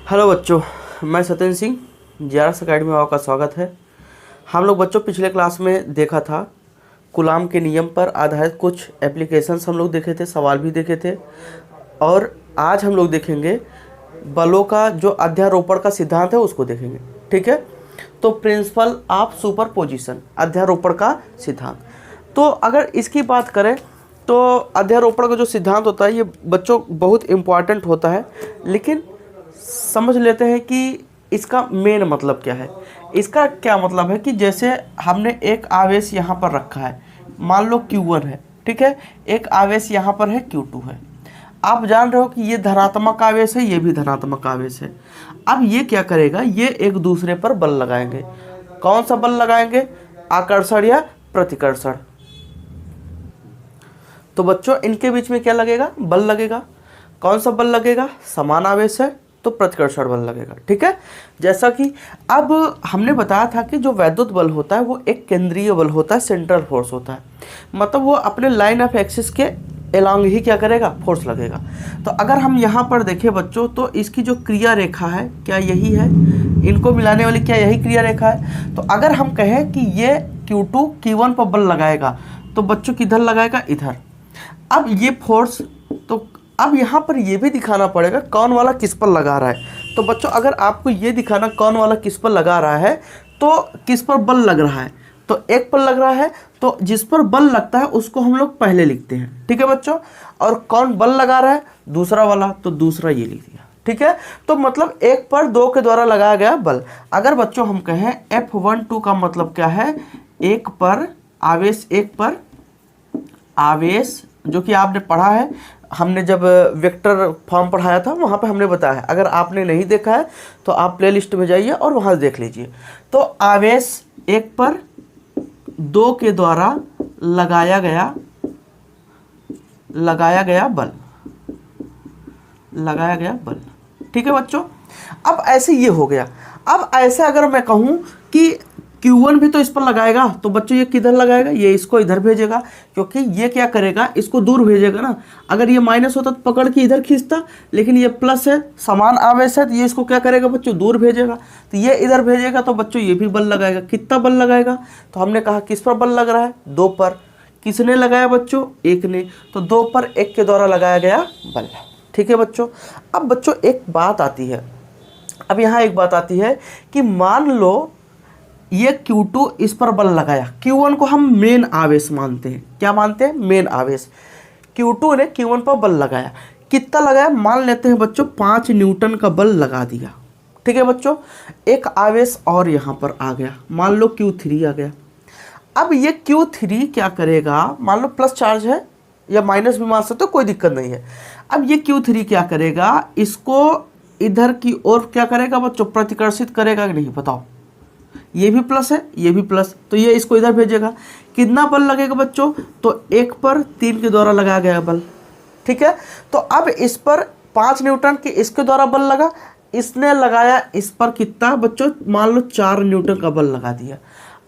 Hello बच्चों, मैं Satyendra Singh JRS academy में आपका स्वागत है। हम लोग बच्चों पिछले क्लास में देखा था कूलाम के नियम पर आधारित कुछ एप्लीकेशंस हम लोग देखे थे, सवाल भी देखे थे। और आज हम लोग देखेंगे बलों का जो अध्यारोपण का सिद्धांत है उसको देखेंगे। ठीक है, तो प्रिंसिपल ऑफ सुपरपोजिशन, अध्यारोपण का सिद्धांत। तो अगर इसकी बात करें तो अध्यारोपण का जो सिद्धांत होता है ये बच्चों बहुत इम्पॉर्टेंट होता है, लेकिन समझ लेते हैं कि इसका मेन मतलब क्या है। इसका क्या मतलब है कि जैसे हमने एक आवेश यहाँ पर रखा है, मान लो Q1 है, ठीक है, एक आवेश यहाँ पर है Q2 है। आप जान रहे हो कि ये धनात्मक आवेश है, ये भी धनात्मक आवेश है। अब ये क्या करेगा, ये एक दूसरे पर बल लगाएंगे। कौन सा बल लगाएंगे, आकर्षण या प्रतिकर्षण। तो बच्चों इनके बीच में क्या लगेगा, बल लगेगा। कौन सा बल लगेगा, समान आवेश है तो प्रतिकर्षण बल लगेगा। ठीक है, जैसा कि अब हमने बताया था कि जो वैद्युत बल होता है वो एक केंद्रीय बल होता है, सेंट्रल फोर्स होता है। मतलब वो अपने लाइन ऑफ एक्सिस के एलॉन्ग ही क्या करेगा, फोर्स लगेगा। तो अगर हम यहाँ पर देखें बच्चों तो इसकी जो क्रिया रेखा है क्या यही है, इनको मिलाने वाली क्या यही क्रिया रेखा है। तो अगर हम कहें कि ये Q2 Q1 पर बल लगाएगा तो बच्चों किधर लगाएगा, इधर। अब ये फोर्स, तो अब यहाँ पर ये भी दिखाना पड़ेगा कौन वाला किस पर लगा रहा है। तो बच्चों अगर आपको ये दिखाना कौन वाला किस पर लगा रहा है तो किस पर बल लग रहा है, तो एक पर लग रहा है तो जिस पर बल लगता है उसको हम लोग पहले लिखते हैं। ठीक है बच्चों, और कौन बल लगा रहा है, दूसरा वाला, तो दूसरा ये लिख दिया। ठीक है, तो मतलब एक पर दो के द्वारा लगाया गया बल। अगर बच्चों हम कहें F12 का मतलब क्या है, एक पर आवेश, एक पर आवेश, जो कि आपने पढ़ा है, हमने जब वेक्टर फॉर्म पढ़ाया था वहाँ पे हमने बताया है। अगर आपने नहीं देखा है तो आप प्लेलिस्ट में जाइए और वहाँ से देख लीजिए। तो आवेश एक पर दो के द्वारा लगाया गया बल। ठीक है बच्चों, अब ऐसे ये हो गया। अब ऐसे अगर मैं कहूँ कि Q1 भी तो इस पर लगाएगा, तो बच्चों ये किधर लगाएगा, ये इसको इधर भेजेगा, क्योंकि ये क्या करेगा, इसको दूर भेजेगा ना। अगर ये माइनस होता तो पकड़ के इधर खींचता, लेकिन ये प्लस है, समान आवेश है, तो ये इसको क्या करेगा बच्चों, दूर भेजेगा। तो ये इधर भेजेगा तो बच्चों ये भी बल लगाएगा। कितना बल लगाएगा, तो हमने कहा किस पर बल लग रहा है, दो पर। किसने लगाया बच्चों, एक ने, तो दो पर एक के द्वारा लगाया गया बल। ठीक है बच्चों, अब बच्चों एक बात आती है, अब यहाँ एक बात आती है कि मान लो ये Q2 इस पर बल लगाया, Q1 को हम मेन आवेश मानते हैं। क्या मानते हैं, मेन आवेश। Q2 ने Q1 पर बल लगाया, कितना लगाया, मान लेते हैं बच्चों 5 न्यूटन का बल लगा दिया। ठीक है बच्चों, एक आवेश और यहाँ पर आ गया, मान लो Q3 आ गया। अब ये Q3 क्या करेगा, मान लो प्लस चार्ज है या माइनस भी मान सकते हो, कोई दिक्कत नहीं है। अब ये Q3 क्या करेगा, इसको इधर की ओर क्या करेगा बच्चों, प्रतिकर्षित करेगा कि नहीं, बताओ। ये भी प्लस है, ये भी प्लस, तो ये इसको इधर भेजेगा। कितना बल लगेगा बच्चों, तो एक पर 3 के द्वारा लगाया गया बल। ठीक है, तो अब इस पर 5 न्यूटन की इसके द्वारा बल लगा, इसने लगाया इस पर कितना बच्चों, मान लो 4 न्यूटन का बल लगा दिया।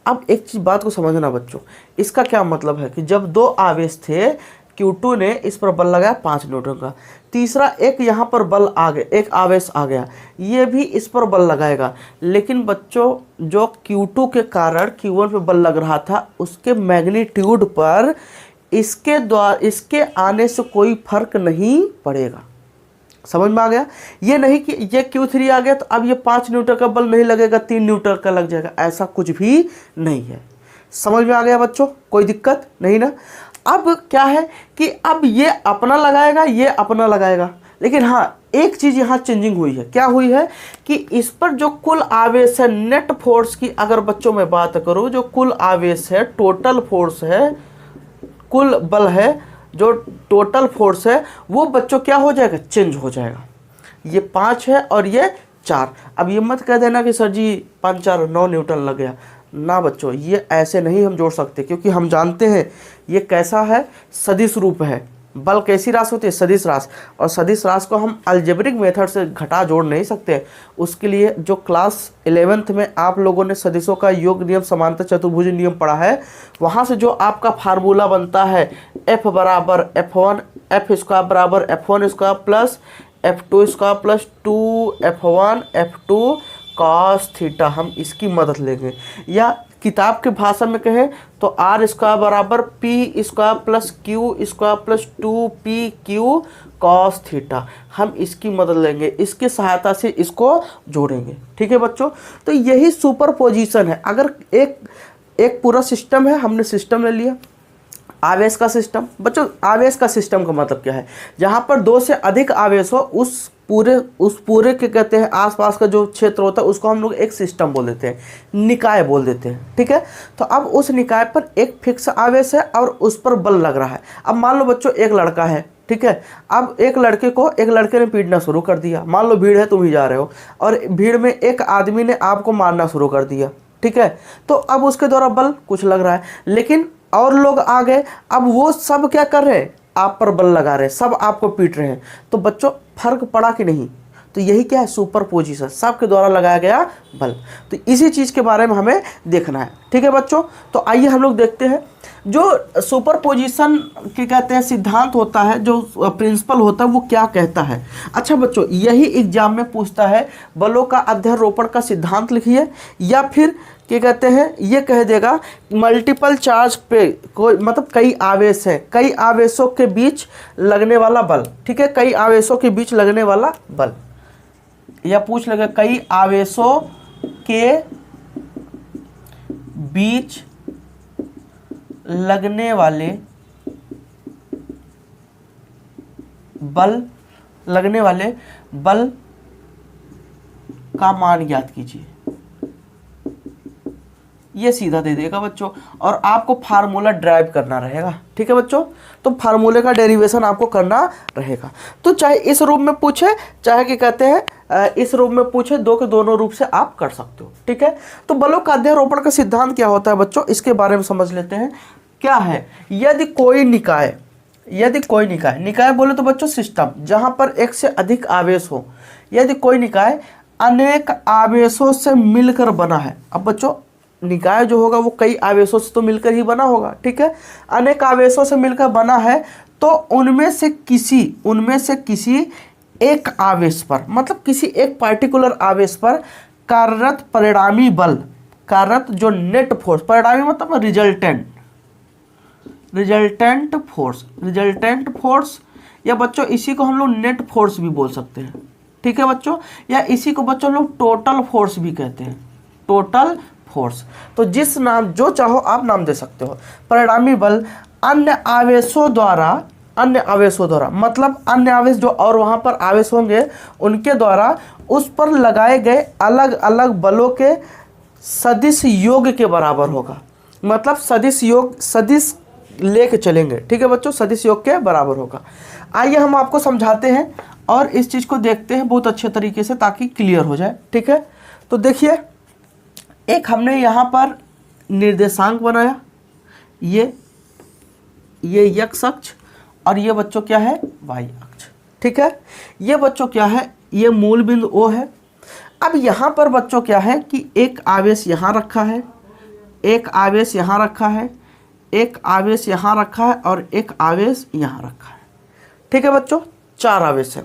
अब एक चीज बात को समझना बच्चों, इसका क्या मतलब है कि जब दो आवेश थे, Q2 ने इस पर बल लगाया 5 न्यूटन का, तीसरा एक यहाँ पर बल आ गया, एक आवेश आ गया, ये भी इस पर बल लगाएगा। लेकिन बच्चों जो Q2 के कारण Q1 पे बल लग रहा था, उसके मैग्नीट्यूड पर इसके आने से कोई फर्क नहीं पड़ेगा। समझ में आ गया, ये नहीं कि ये Q3 आ गया तो अब ये 5 न्यूटन का बल नहीं लगेगा, 3 न्यूटन का लग जाएगा, ऐसा कुछ भी नहीं है। समझ में आ गया बच्चों, कोई दिक्कत नहीं ना। अब क्या है कि अब ये अपना लगाएगा, ये अपना लगाएगा, लेकिन हाँ एक चीज़ यहाँ चेंजिंग हुई है। क्या हुई है कि इस पर जो कुल आवेश है, नेट फोर्स की अगर बच्चों मैं बात करूँ, जो कुल आवेश है, टोटल फोर्स है, कुल बल है, जो टोटल फोर्स है, वो बच्चों क्या हो जाएगा, चेंज हो जाएगा। ये 5 है और ये 4। अब ये मत कह देना कि सर जी 5 4 9 न्यूटन लग गया ना बच्चों, ये ऐसे नहीं हम जोड़ सकते, क्योंकि हम जानते हैं ये कैसा है, सदिश रूप है। बल कैसी राशि होती है, सदिश राशि, और सदिश राशि को हम अलजेब्रिक मेथड से घटा जोड़ नहीं सकते। उसके लिए जो क्लास 11th में आप लोगों ने सदिशों का योग नियम, समांतर चतुर्भुज नियम पढ़ा है, वहाँ से जो आपका फार्मूला बनता है F बराबर F1, F स्क्वायर बराबर F1 square plus F2 square plus 2F1 F2 cos theta, हम इसकी मदद लेंगे। या किताब के भाषा में कहें तो आर स्क्वायर बराबर P square plus Q square plus 2PQ cos theta, हम इसकी मदद लेंगे, इसकी सहायता से इसको जोड़ेंगे। ठीक है बच्चों, तो यही सुपरपोजिशन है। अगर एक पूरा सिस्टम है, हमने सिस्टम ले लिया, आवेश का सिस्टम। बच्चों आवेश का सिस्टम का मतलब क्या है? जहाँ पर दो से अधिक आवेश हो, उस पूरे के कहते हैं आसपास का जो क्षेत्र होता है उसको हम लोग एक सिस्टम बोल देते हैं, निकाय बोल देते हैं। ठीक है, तो अब उस निकाय पर एक फिक्स आवेश है और उस पर बल लग रहा है। अब मान लो बच्चों एक लड़का है, ठीक है, अब एक लड़के ने पीटना शुरू कर दिया। मान लो भीड़ है, तुम ही जा रहे हो और भीड़ में एक आदमी ने आपको मारना शुरू कर दिया। ठीक है, तो अब उसके द्वारा बल कुछ लग रहा है, लेकिन और लोग आ गए, अब वो सब क्या कर रहे हैं? आप पर बल लगा रहे हैं, सब आपको पीट रहे हैं। तो बच्चों फर्क पड़ा कि नहीं? तो यही क्या है? सुपरपोजिशन, सबके द्वारा लगाया गया बल। तो इसी चीज़ के बारे में हमें देखना है। ठीक है बच्चों, तो आइए हम लोग देखते हैं जो सुपरपोजिशन के कहते हैं सिद्धांत होता है, जो प्रिंसिपल होता है, वो क्या कहता है। अच्छा बच्चों, यही एग्जाम में पूछता है बलों का अध्यारोपण का सिद्धांत लिखिए, या फिर क्या कहते हैं ये कह देगा मल्टीपल चार्ज पे कोई मतलब कई आवेश है, कई आवेशों के बीच लगने वाला बल। ठीक है, कई आवेशों के बीच लगने वाला बल, या पूछ लेगा कई आवेशों के बीच लगने वाले बल का मान ज्ञात कीजिए। ये सीधा दे देगा बच्चों, और आपको फार्मूला ड्राइव करना रहेगा। ठीक है बच्चों, तो फार्मूले का डेरिवेशन आपको करना रहेगा। तो चाहे इस रूप में पूछे, चाहे क्या कहते हैं इस रूप में पूछे, दो के दोनों रूप से आप कर सकते हो। ठीक है, तो बलों का अध्यारोपण का सिद्धांत क्या होता है बच्चों, इसके बारे में समझ लेते हैं। क्या है? यदि कोई निकाय निकाय बोले तो बच्चों सिस्टम जहां पर एक से अधिक आवेश हो, यदि कोई निकाय अनेक आवेशों से मिलकर बना है। अब बच्चों निकाय जो होगा वो कई आवेशों से तो मिलकर ही बना होगा। ठीक है, अनेक आवेशों से मिलकर बना है, तो उनमें से किसी एक आवेश पर, मतलब किसी एक पार्टिकुलर आवेश पर कार्यरत परिणामी बल, कार्यरत जो नेट फोर्स, परिणामी मतलब रिजल्टेंट फोर्स, या बच्चों इसी को हम लोग नेट फोर्स भी बोल सकते हैं। ठीक है बच्चों, या इसी को बच्चों लोग टोटल फोर्स भी कहते हैं, टोटल फोर्स। तो जिस नाम जो चाहो आप नाम दे सकते हो। परिणामी बल अन्य आवेशों द्वारा मतलब अन्य आवेश जो और वहां पर आवेश होंगे उनके द्वारा उस पर लगाए गए अलग अलग बलों के सदिश योग के बराबर होगा। मतलब सदिश लेके चलेंगे। ठीक है बच्चों, सदिश योग के बराबर होगा। आइए हम आपको समझाते हैं और इस चीज को देखते हैं बहुत अच्छे तरीके से, ताकि क्लियर हो जाए। ठीक है, तो देखिए एक हमने यहाँ पर निर्देशांक बनाया, ये x अक्ष, और ये बच्चों क्या है? y अक्ष। ठीक है, ये बच्चों क्या है? ये मूल बिंदु O है। अब यहाँ पर बच्चों क्या है कि एक आवेश यहाँ रखा है, एक आवेश यहाँ रखा है, एक आवेश यहाँ रखा है और एक आवेश यहाँ रखा है। ठीक है बच्चों, 4 आवेश है।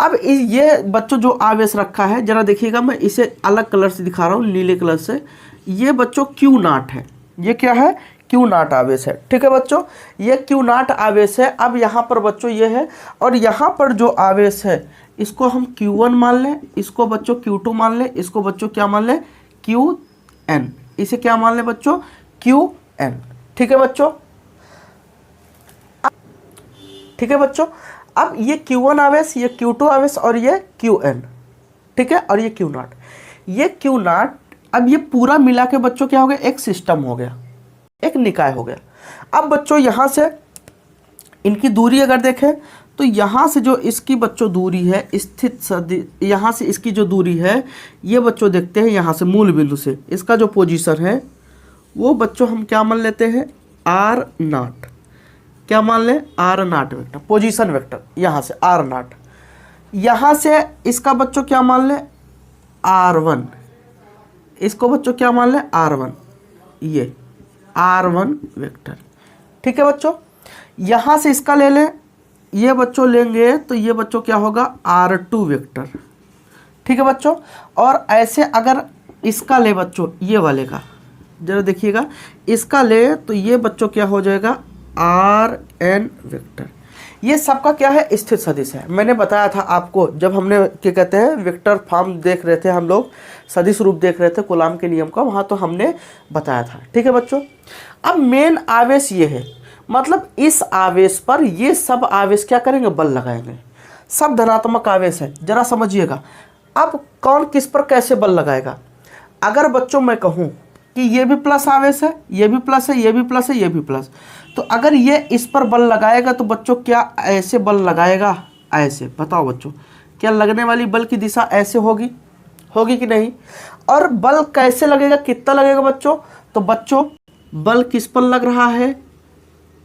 अब ये बच्चों जो आवेश रखा है, जरा देखिएगा, मैं इसे अलग कलर से दिखा रहा हूँ, नीले कलर से। ये बच्चों Q0 है। ये क्या है? Q0 आवेश है। ठीक है बच्चों, ये Q0 आवेश है। अब यहाँ पर बच्चों ये है, और यहाँ पर जो आवेश है इसको हम Q1 मान लें, इसको बच्चों Q2 मान लें, इसको बच्चों क्या मान लें? Qn। इसे क्या मान लें बच्चों? Qn। ठीक है बच्चों, ठीक है बच्चों, अब ये Q1 आवेश, ये Q2 आवेश और ये Qn। ठीक है, और ये Q0, ये Q0। अब ये पूरा मिला के बच्चों क्या हो गया? एक सिस्टम हो गया, एक निकाय हो गया। अब बच्चों यहाँ से इनकी दूरी अगर देखें तो यहाँ से जो इसकी बच्चों दूरी है स्थित सदिश, यहाँ से इसकी जो दूरी है, ये बच्चों देखते हैं यहाँ से मूल बिंदु से इसका जो पोजीशन है वो बच्चों हम क्या मान लेते हैं? R0। क्या मान लें? R0 वेक्टर, पोजीशन वेक्टर, यहाँ से R0। यहाँ से इसका बच्चों क्या मान लें? R1। इसको बच्चों क्या मान लें? R1। ये R1 वेक्टर। ठीक है बच्चों, यहाँ से इसका ले लें ये बच्चों लेंगे तो ये बच्चों क्या होगा R2 वेक्टर, ठीक है बच्चों। और ऐसे अगर इसका ले बच्चों, ये वाले का जरा देखिएगा, इसका ले तो ये बच्चों क्या हो जाएगा Rn वेक्टर। ये सबका क्या है स्थिर सदिश है। मैंने बताया था आपको जब हमने क्या कहते हैं वेक्टर फॉर्म देख रहे थे हम लोग, सदिश रूप देख रहे थे कूलाम के नियम का, वहाँ तो हमने बताया था, ठीक है बच्चों। अब मेन आवेश ये है, मतलब इस आवेश पर ये सब आवेश क्या करेंगे बल लगाएंगे, सब धनात्मक आवेश है, जरा समझिएगा। अब कौन किस पर कैसे बल लगाएगा, अगर बच्चों मैं कहूँ कि ये भी प्लस आवेश है, ये भी प्लस है, ये भी प्लस है, ये भी प्लस, तो अगर ये इस पर बल लगाएगा तो बच्चों क्या ऐसे बल लगाएगा, ऐसे, बताओ बच्चों क्या लगने वाली बल की दिशा ऐसे होगी, होगी कि नहीं। और बल कैसे लगेगा, कितना लगेगा बच्चों, तो बच्चों बल किस पर लग रहा है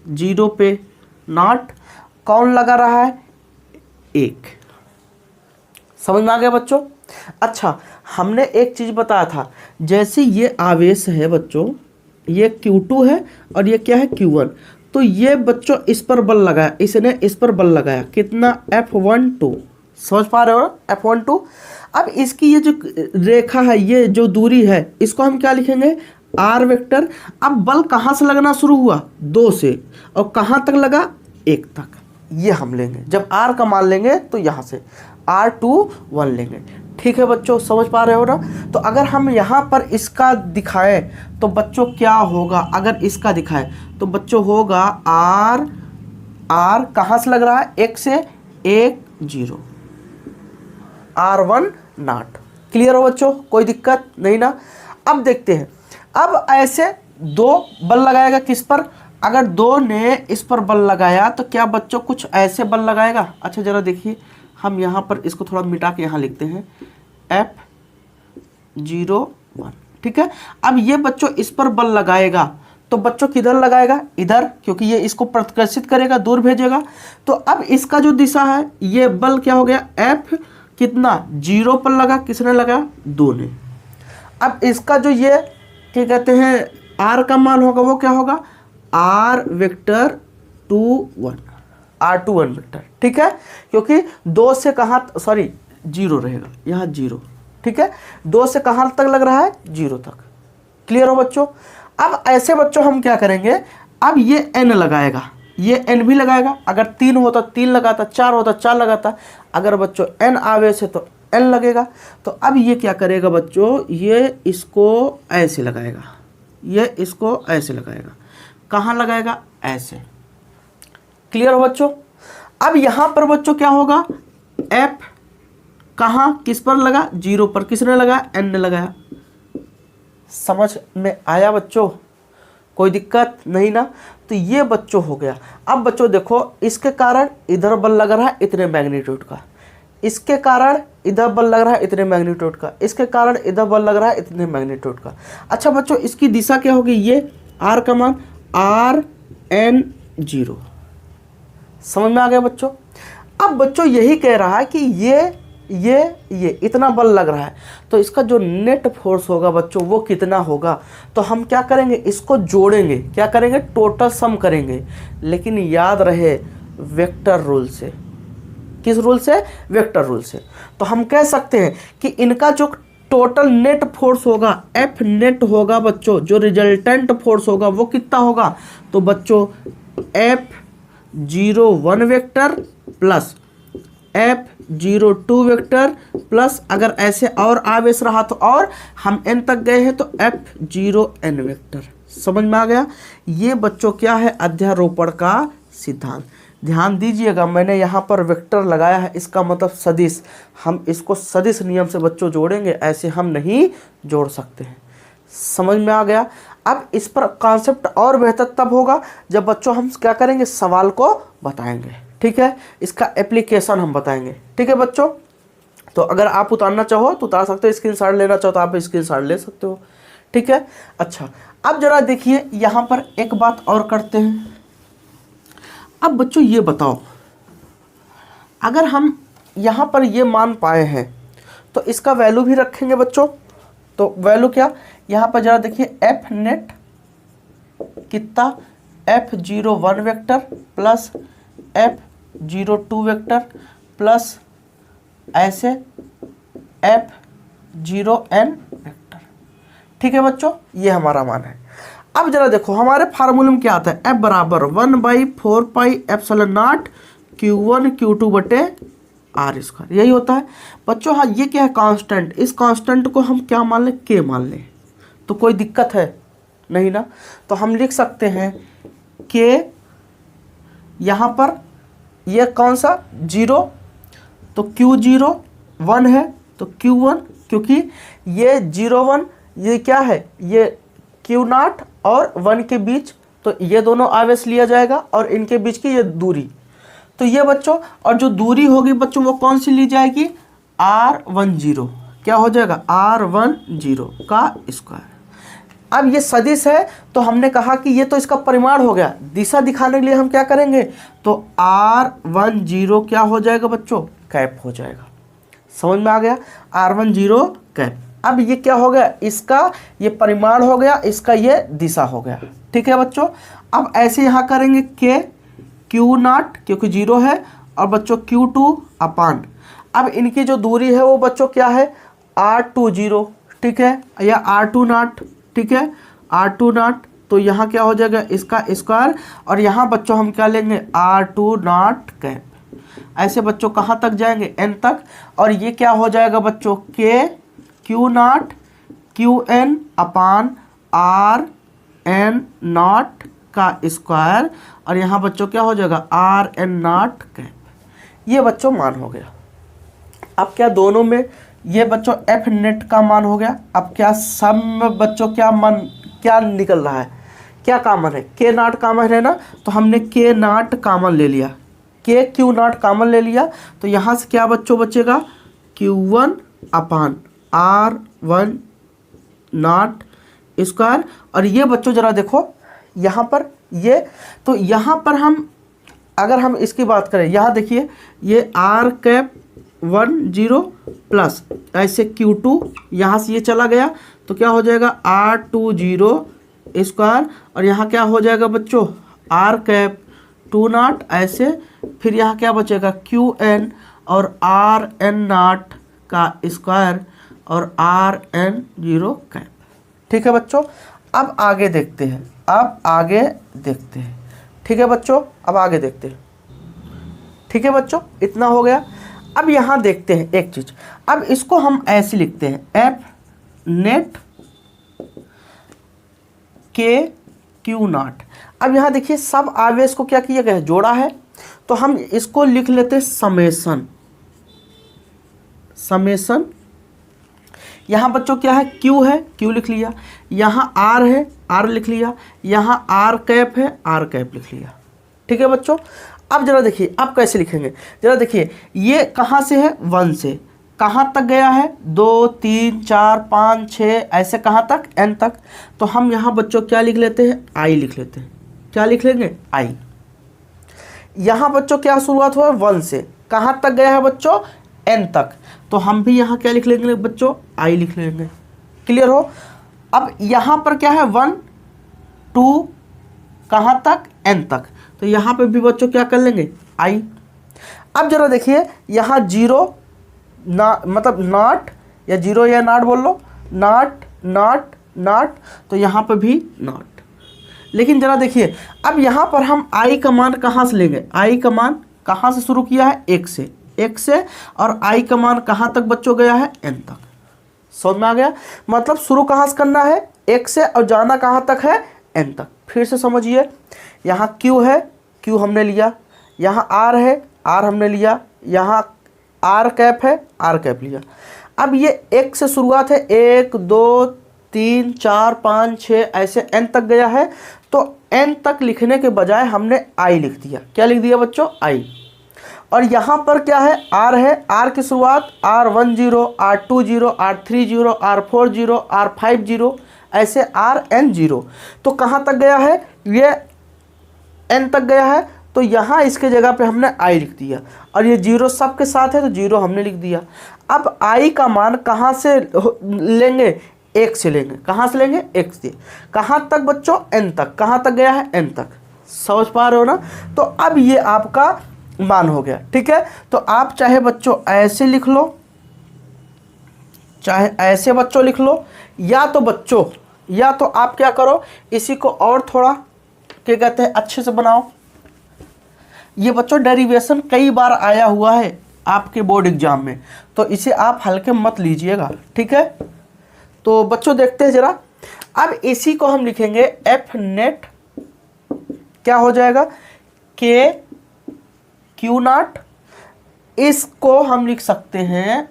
0 पे, नॉट कौन लगा रहा है 1। समझ में आ गया बच्चों। अच्छा हमने एक चीज बताया था, जैसे ये आवेश है बच्चों, ये Q2 है और ये क्या है Q1, तो ये बच्चों इस पर बल लगाया, इसने इस पर बल लगाया कितना F12, समझ पा रहे हो F12। अब इसकी ये जो रेखा है, ये जो दूरी है, इसको हम क्या लिखेंगे R वेक्टर। अब बल कहाँ से लगना शुरू हुआ 2 से, और कहाँ तक लगा 1 तक, ये हम लेंगे। जब R का मान लेंगे तो यहाँ से R21 लेंगे, ठीक है बच्चों, समझ पा रहे हो ना। तो अगर हम यहाँ पर इसका दिखाएं तो बच्चों क्या होगा, अगर इसका दिखाएं तो बच्चों होगा R कहाँ से लग रहा है 1 से 1 0, R1 नॉट। क्लियर हो बच्चों, कोई दिक्कत नहीं ना। अब देखते हैं, अब ऐसे 2 बल लगाएगा किस पर, अगर 2 ने इस पर बल लगाया तो क्या बच्चों कुछ ऐसे बल लगाएगा। अच्छा जरा देखिए, हम यहाँ पर इसको थोड़ा मिटा के यहाँ लिखते हैं F01, ठीक है। अब ये बच्चों इस पर बल लगाएगा तो बच्चों किधर लगाएगा, इधर, क्योंकि ये इसको प्रतिकर्षित करेगा, दूर भेजेगा। तो अब इसका जो दिशा है, ये बल क्या हो गया F कितना 0 पर लगा, किसने लगा 2 ने। अब इसका जो ये क्या कहते हैं R का मान होगा, वो क्या होगा R वेक्टर 21, R21 वेक्टर, ठीक है। क्योंकि 2 से कहाँ, सॉरी 0 रहेगा यहाँ 0, ठीक है। 2 से कहाँ तक लग रहा है 0 तक। क्लियर हो बच्चों। अब ऐसे बच्चों हम क्या करेंगे, अब ये n लगाएगा, ये n भी लगाएगा, अगर 3 होता 3 लगाता, 4 होता 4 लगाता, अगर बच्चों n आवेश है तो n लगेगा। तो अब ये क्या करेगा बच्चों, ये इसको ऐसे लगाएगा, ये इसको ऐसे लगाएगा, कहाँ लगाएगा ऐसे। क्लियर हो बच्चों। अब यहाँ पर बच्चों क्या होगा, F कहाँ किस पर लगा 0 पर, किसने लगाया n ने लगाया। समझ में आया बच्चों, कोई दिक्कत नहीं ना। तो ये बच्चों हो गया। अब बच्चों देखो, इसके कारण इधर बल लग रहा है इतने मैग्नीट्यूड का, इसके कारण इधर बल लग रहा है इतने मैग्नीट्यूड का, इसके कारण इधर बल लग रहा है इतने मैग्नीट्यूड का। अच्छा बच्चों इसकी दिशा क्या होगी, ये R का मान RN0। समझ में आ गया बच्चों। अब बच्चों यही कह रहा है कि ये इतना बल लग रहा है, तो इसका जो नेट फोर्स होगा बच्चों वो कितना होगा। तो हम क्या करेंगे, इसको जोड़ेंगे, क्या करेंगे टोटल सम करेंगे, लेकिन याद रहे वेक्टर रूल से। किस रूल से, वेक्टर रूल से। तो हम कह सकते हैं कि इनका जो टोटल नेट फोर्स होगा F नेट होगा बच्चों, जो रिजल्टेंट फोर्स होगा वो कितना होगा, तो बच्चों F01 vector plus F02 vector plus, अगर ऐसे और आवेश रहा तो और, हम n तक गए हैं तो F0n वेक्टर। समझ में आ गया। ये बच्चों क्या है अध्यारोपण का सिद्धांत। ध्यान दीजिएगा, मैंने यहाँ पर वेक्टर लगाया है, इसका मतलब सदिश। हम इसको सदिश नियम से बच्चों जोड़ेंगे, ऐसे हम नहीं जोड़ सकते हैं। समझ में आ गया। अब इस पर कॉन्सेप्ट और बेहतर तब होगा जब बच्चों हम क्या करेंगे, सवाल को बताएंगे, ठीक है, इसका एप्लीकेशन हम बताएंगे, ठीक है बच्चों। तो अगर आप उतारना चाहो तो उतार सकते हो, स्क्रीनशॉट लेना चाहो तो आप स्क्रीनशॉट ले सकते हो, ठीक है। अच्छा अब जरा देखिए यहाँ पर एक बात और करते हैं। अब बच्चों ये बताओ, अगर हम यहाँ पर ये मान पाए हैं तो इसका वैल्यू भी रखेंगे बच्चों। तो वैल्यू क्या, यहाँ पर जरा देखिए F नेट कितना F01 vector plus F02 vector plus ऐसे F0n वेक्टर। ठीक है बच्चों, ये हमारा मान है। अब जरा देखो हमारे फार्मूले में क्या आता है, F बराबर 1/4πε0 Q1 Q2 बटे R स्क्वायर, यही होता है बच्चों। हाँ, ये क्या है, कांस्टेंट। इस कांस्टेंट को हम क्या मान लें, K मान लें, तो कोई दिक्कत है नहीं ना। तो हम लिख सकते हैं K, यहाँ पर ये कौन सा 0, तो Q0 1 है, तो Q1, क्योंकि ये 0 1 ये क्या है, ये Q0 और 1 के बीच, तो ये दोनों आवेश लिया जाएगा और इनके बीच की ये दूरी, तो ये बच्चों, और जो दूरी होगी बच्चों वो कौन सी ली जाएगी, R10, क्या हो जाएगा, R10 का स्क्वायर। अब ये सदिश है, तो हमने कहा कि ये तो इसका परिमाण हो गया, दिशा दिखाने के लिए हम क्या करेंगे, तो R10 क्या हो जाएगा बच्चों, कैप हो जाएगा। समझ में आ गया, R10 कैप। अब ये क्या हो गया, इसका ये परिमाण हो गया, इसका ये दिशा हो गया। ठीक है बच्चों, अब ऐसे यहाँ करेंगे K Q0 क्योंकि 0 है, और बच्चों Q2 अपान, अब इनकी जो दूरी है वो बच्चों क्या है, R20, ठीक है, या R20, ठीक है, R20, तो यहाँ क्या हो जाएगा, इसका स्क्वायर, और यहाँ बच्चों हम क्या लेंगे, R20 कैप। ऐसे बच्चों कहाँ तक जाएंगे, n तक, और ये क्या हो जाएगा बच्चों, K Q0 Qn अपान Rn0 का स्क्वायर, और यहाँ बच्चों क्या हो जाएगा, Rn0 कैप। ये बच्चों मान हो गया। अब क्या दोनों में ये बच्चों F नेट का मान हो गया। अब क्या सम में बच्चों क्या निकल रहा है, क्या कॉमन है, K0 कॉमन है ना, तो हमने K0 कॉमन ले लिया, K Q0 कॉमन ले लिया, तो यहाँ से क्या बच्चों बचेगा, Q1 अपान R10 स्क्वायर। और ये बच्चों जरा देखो यहाँ पर ये, तो यहाँ पर हम अगर हम इसकी बात करें, यहाँ देखिए ये R कैप 10 प्लस ऐसे Q2, यहाँ से ये चला गया तो क्या हो जाएगा, R20 स्क्वायर, और यहाँ क्या हो जाएगा बच्चों, R कैप 20 ऐसे, फिर यहाँ क्या बचेगा, Qn और Rn0 का स्क्वायर और Rn0 कैप। ठीक है बच्चों, अब आगे देखते हैं, ठीक है बच्चों, अब आगे देखते हैं। ठीक है बच्चों, इतना हो गया। अब यहाँ देखते हैं एक चीज, अब इसको हम ऐसे लिखते हैं, F नेट K Q0। अब यहाँ देखिए सब आवेश को क्या किया गया, जोड़ा है, तो हम इसको लिख लेते हैं समेसन। यहाँ बच्चों क्या है, Q है, Q लिख लिया, यहाँ R है, R लिख लिया, यहाँ R कैप है, R कैप लिख लिया। ठीक है बच्चों, अब जरा देखिए अब कैसे लिखेंगे, जरा देखिए ये कहाँ से है, 1 से कहाँ तक गया है, 2 3 4 5 6 ऐसे कहाँ तक, n तक। तो हम यहाँ बच्चों क्या लिख लेते हैं, I लिख लेते हैं, क्या लिख लेंगे, I। यहाँ बच्चों क्या शुरुआत हुआ, 1 से कहाँ तक गया है बच्चों, n तक, तो हम भी यहाँ क्या लिख लेंगे बच्चों, I लिख लेंगे। क्लियर हो। अब यहाँ पर क्या है, 1 2 कहाँ तक, n तक, तो यहाँ पे भी बच्चों क्या कर लेंगे, I। अब जरा देखिए यहाँ 0 ना, मतलब नॉट या 0 या नॉट बोल लो, नॉट, तो यहाँ पे भी नॉट। लेकिन जरा देखिए अब यहाँ पर हम I का मान कहाँ से लेंगे, I का मान कहाँ से शुरू किया है, 1 से, और I का मान कहाँ तक बच्चों गया है, n तक। समझ में आ गया, मतलब शुरू कहाँ से करना है, 1 से, और जाना कहाँ तक है, n तक। फिर से समझिए, यहाँ Q है, Q हमने लिया, यहाँ R है, R हमने लिया, यहाँ R कैप है, R कैप लिया। अब ये 1 से शुरुआत है, 1 2 3 4 5 6 ऐसे n तक गया है, तो n तक लिखने के बजाय हमने I लिख दिया। क्या लिख दिया बच्चों, I। और यहाँ पर क्या है, R है, R की शुरुआत R10 R20 R30 R40 R50 ऐसे Rn0, तो कहाँ तक गया है, ये n तक गया है, तो यहाँ इसके जगह पे हमने I लिख दिया, और ये 0 सब के साथ है तो 0 हमने लिख दिया। अब I का मान कहाँ से लेंगे, 1 से लेंगे, कहाँ से लेंगे, 1 से। कहाँ तक बच्चों, n तक, कहाँ तक गया है, n तक। समझ पा रहे हो ना। तो अब ये आपका मान हो गया। ठीक है, तो आप चाहे बच्चों ऐसे लिख लो, चाहे ऐसे बच्चों लिख लो, या तो आप क्या करो, इसी को और थोड़ा क्या कहते हैं अच्छे से बनाओ। ये बच्चों डेरिवेशन कई बार आया हुआ है आपके बोर्ड एग्जाम में, तो इसे आप हल्के मत लीजिएगा। ठीक है, तो बच्चों देखते हैं जरा। अब इसी को हम लिखेंगे एफ नेट, क्या हो जाएगा, के क्यू नॉट। इसको हम लिख सकते हैं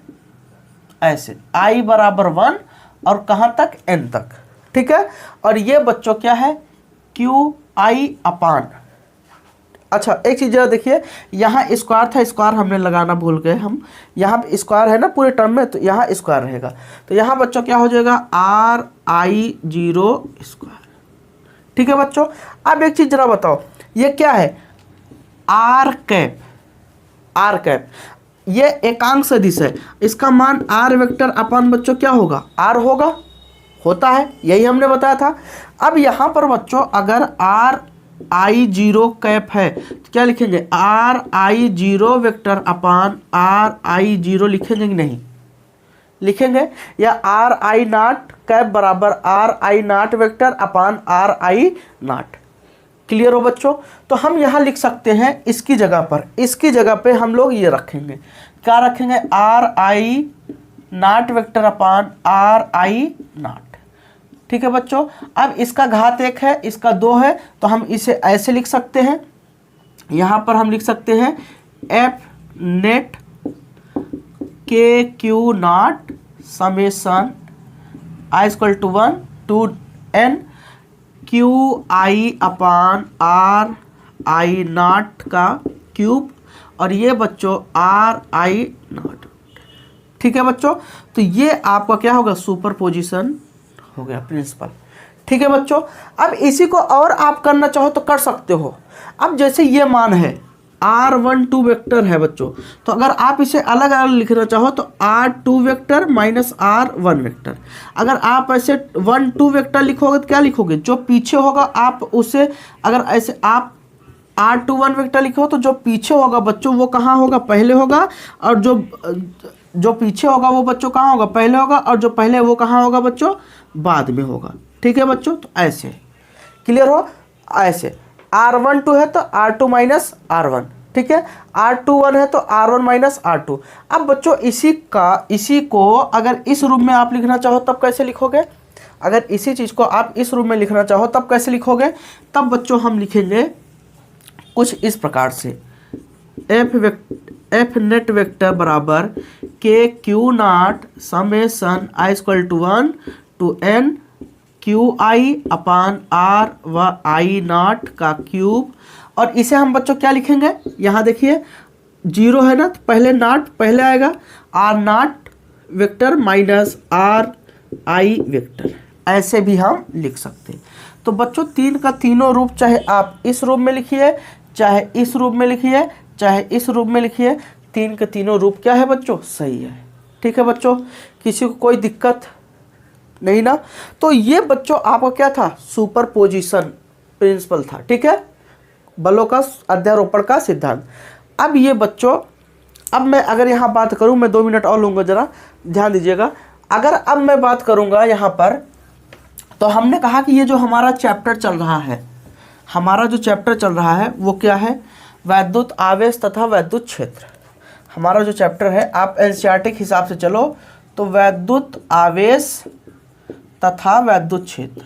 ऐसे, आई बराबर 1 और कहाँ तक, एन तक। ठीक है, और ये बच्चों क्या है, क्यू आई अपान। अच्छा एक चीज़ जरा देखिए, यहाँ स्क्वायर था, स्क्वायर हमने लगाना भूल गए हम। यहाँ पे स्क्वायर है ना पूरे टर्म में, तो यहाँ स्क्वायर रहेगा, तो यहाँ बच्चों क्या हो जाएगा, आर आई 0 स्क्वायर। ठीक है बच्चों, अब एक चीज़ जरा बताओ, ये क्या है, आर कैप। आर कैप ये एकांक सदिश है, इसका मान आर वेक्टर अपान बच्चों क्या होगा, आर होगा, होता है, यही हमने बताया था। अब यहाँ पर बच्चों अगर आर आई 0 कैप है तो क्या लिखेंगे, are I 0 vector upon r आई 0 लिखेंगे कि नहीं लिखेंगे, या आर आई नॉट कैप बराबर are i not vector upon r i not. Clear हो बच्चों, तो हम यहाँ लिख सकते हैं इसकी जगह पर, इसकी जगह पे हम लोग ये रखेंगे, क्या रखेंगे, are i not vector upon r i not. ठीक है बच्चों, अब इसका घात 1 है, इसका 2 है, तो हम इसे ऐसे लिख सकते हैं, यहाँ पर हम लिख सकते हैं F net k q not summation i equal to 1 to n q i upon r i not का क्यूब, और ये बच्चों आर आई नॉट। ठीक है बच्चों, तो ये आपका क्या होगा, सुपर पोजिशन हो गया प्रिंसिपल। ठीक है बच्चों, अब इसी को और आप करना चाहो तो कर सकते हो। अब जैसे ये मान है R12 वेक्टर है बच्चों, तो अगर आप इसे अलग अलग लिखना चाहो तो R2 vector minus R1 vector. अगर आप ऐसे 1 2 वेक्टर लिखोगे तो क्या लिखोगे, जो पीछे होगा आप उसे, अगर ऐसे आप R21 वेक्टर लिखो तो जो पीछे होगा बच्चों वो कहाँ होगा, पहले होगा, और जो पीछे होगा वो बच्चों कहाँ होगा, पहले होगा, और जो पहले वो कहाँ होगा बच्चों, बाद में होगा। ठीक है बच्चों, तो ऐसे क्लियर हो, ऐसे R12 है तो R2 माइनस R1। ठीक है, R21 है तो R1 माइनस R2। अब बच्चों इसी को अगर इस रूप में आप लिखना चाहो तब कैसे लिखोगे, अगर इसी चीज़ को आप इस रूप में लिखना चाहो तब कैसे लिखोगे, तब बच्चों हम लिखेंगे कुछ इस प्रकार से, एफ नेट वेक्टर बराबर k q not summation i equal to 1 to n q i upon r व आई नॉट का क्यूब। और इसे हम बच्चों क्या लिखेंगे, यहाँ देखिए 0 है ना, तो पहले नॉट पहले आएगा, r not vector minus r i vector, ऐसे भी हम लिख सकते हैं। तो बच्चों तीन का तीनों रूप, चाहे आप इस रूप में लिखिए, चाहे इस रूप में लिखिए, चाहे इस रूप में लिखिए, तीन के तीनों रूप क्या है बच्चों, सही है। ठीक है बच्चों, किसी को कोई दिक्कत नहीं ना। तो ये बच्चों आपका क्या था, सुपरपोजिशन प्रिंसिपल था। ठीक है, बलों का अध्यारोपण का सिद्धांत। अब ये बच्चों, अब मैं अगर यहाँ बात करूँ, मैं 2 मिनट और लूँगा, जरा ध्यान दीजिएगा। अगर अब मैं बात करूँगा यहाँ पर, तो हमने कहा कि ये जो हमारा चैप्टर चल रहा है, हमारा जो चैप्टर चल रहा है वो क्या है, वैद्युत आवेश तथा वैद्युत क्षेत्र। हमारा जो चैप्टर है, आप एनसीईआरटी के हिसाब से चलो तो वैद्युत आवेश तथा वैद्युत क्षेत्र,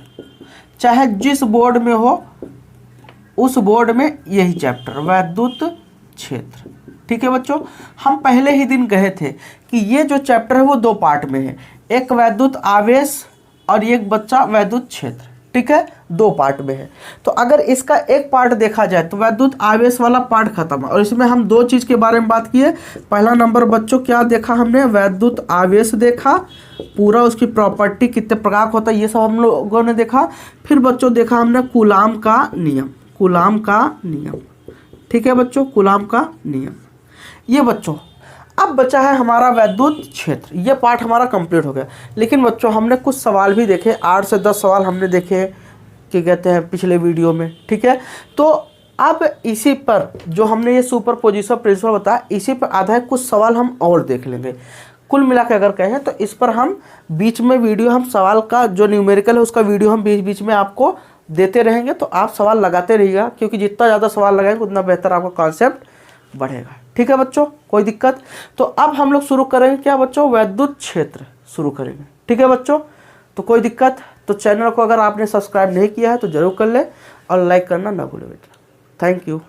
चाहे जिस बोर्ड में हो उस बोर्ड में यही चैप्टर वैद्युत क्षेत्र। ठीक है बच्चों, हम पहले ही दिन कहे थे कि ये जो चैप्टर है वो 2 पार्ट में है, एक वैद्युत आवेश और एक बच्चा वैद्युत क्षेत्र। ठीक है, 2 पार्ट में है। तो अगर इसका एक पार्ट देखा जाए तो वैद्युत आवेश वाला पार्ट खत्म है, और इसमें हम 2 चीज़ के बारे में बात किए। पहला नंबर बच्चों क्या देखा हमने, वैद्युत आवेश देखा, पूरा उसकी प्रॉपर्टी कितने प्रकार का होता है ये सब हम लोगों ने देखा। फिर बच्चों देखा हमने कूलाम का नियम, कूलाम का नियम। ठीक है बच्चों, कूलाम का नियम। ये बच्चों अब बचा है हमारा वैद्युत क्षेत्र, ये पार्ट हमारा कंप्लीट हो गया। लेकिन बच्चों हमने कुछ सवाल भी देखे, 8 से 10 सवाल हमने देखे, क्या कहते हैं, पिछले वीडियो में। ठीक है, तो अब इसी पर जो हमने ये सुपर पोजिशन प्रिंसिपल बताया, इसी पर आधारित कुछ सवाल हम और देख लेंगे। कुल मिला के अगर कहें तो इस पर हम बीच में वीडियो, हम सवाल का जो न्यूमेरिकल है उसका वीडियो हम बीच बीच में आपको देते रहेंगे। तो आप सवाल लगाते रहिएगा, क्योंकि जितना ज़्यादा सवाल लगाएंगे उतना बेहतर आपका कॉन्सेप्ट बढ़ेगा। ठीक है बच्चों, कोई दिक्कत? तो अब हम लोग शुरू करेंगे क्या बच्चों, वैद्युत क्षेत्र शुरू करेंगे। ठीक है बच्चों, तो कोई दिक्कत? तो चैनल को अगर आपने सब्सक्राइब नहीं किया है तो जरूर कर ले और लाइक करना ना भूलें बेटा। Thank you.